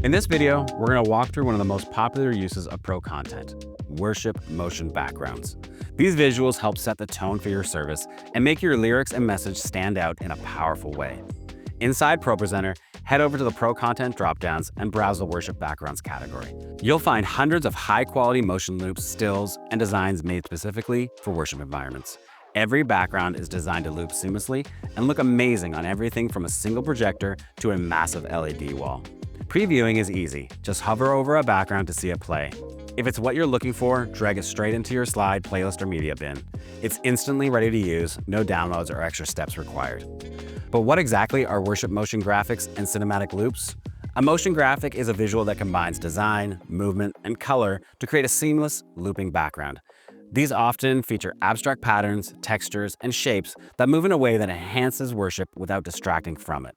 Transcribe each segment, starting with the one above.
In this video, we're going to walk through one of the most popular uses of ProContent, worship motion backgrounds. These visuals help set the tone for your service and make your lyrics and message stand out in a powerful way. Inside ProPresenter, head over to the ProContent dropdowns and browse the worship backgrounds category. You'll find hundreds of high-quality motion loops, stills, and designs made specifically for worship environments. Every background is designed to loop seamlessly and look amazing on everything from a single projector to a massive LED wall. Previewing is easy. Just hover over a background to see it play. If it's what you're looking for, drag it straight into your slide, playlist, or media bin. It's instantly ready to use, no downloads or extra steps required. But what exactly are worship motion graphics and cinematic loops? A motion graphic is a visual that combines design, movement, and color to create a seamless, looping background. These often feature abstract patterns, textures, and shapes that move in a way that enhances worship without distracting from it.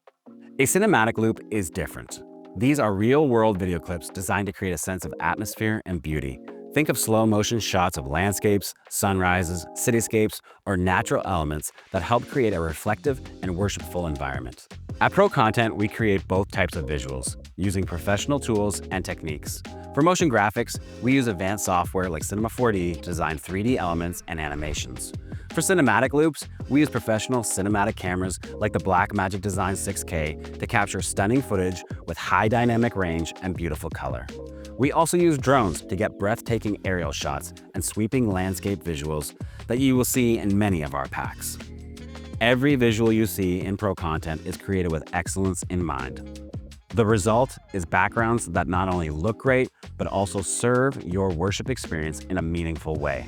A cinematic loop is different. These are real-world video clips designed to create a sense of atmosphere and beauty. Think of slow-motion shots of landscapes, sunrises, cityscapes, or natural elements that help create a reflective and worshipful environment. At ProContent, we create both types of visuals, using professional tools and techniques. For motion graphics, we use advanced software like Cinema 4D to design 3D elements and animations. For cinematic loops, we use professional cinematic cameras like the Blackmagic Design 6K to capture stunning footage with high dynamic range and beautiful color. We also use drones to get breathtaking aerial shots and sweeping landscape visuals that you will see in many of our packs. Every visual you see in ProContent is created with excellence in mind. The result is backgrounds that not only look great, but also serve your worship experience in a meaningful way.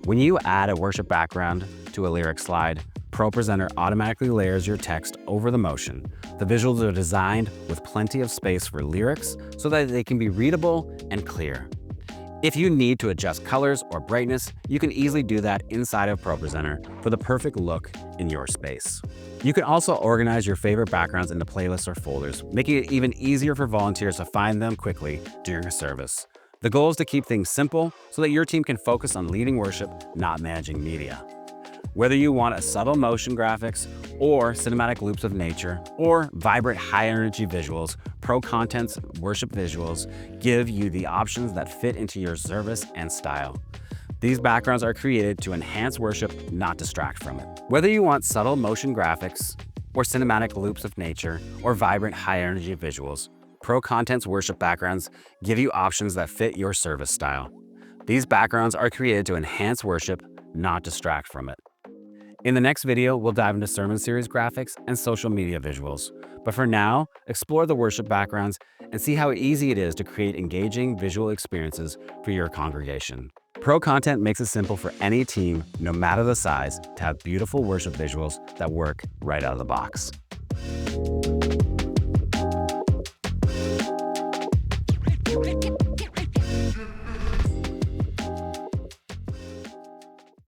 When you add a worship background to a lyric slide, ProPresenter automatically layers your text over the motion. The visuals are designed with plenty of space for lyrics so that they can be readable and clear. If you need to adjust colors or brightness, you can easily do that inside of ProPresenter for the perfect look in your space. You can also organize your favorite backgrounds into playlists or folders, making it even easier for volunteers to find them quickly during a service. The goal is to keep things simple so that your team can focus on leading worship, not managing media. Whether you want a subtle motion graphics or cinematic loops of nature or vibrant high-energy visuals, ProContent's worship visuals give you the options that fit into your service and style. These backgrounds are created to enhance worship, not distract from it. Whether you want subtle motion graphics or cinematic loops of nature or vibrant high-energy visuals, ProContent's worship backgrounds give you options that fit your service style. These backgrounds are created to enhance worship, not distract from it. In the next video, we'll dive into sermon series graphics and social media visuals. But for now, explore the worship backgrounds and see how easy it is to create engaging visual experiences for your congregation. ProContent makes it simple for any team, no matter the size, to have beautiful worship visuals that work right out of the box.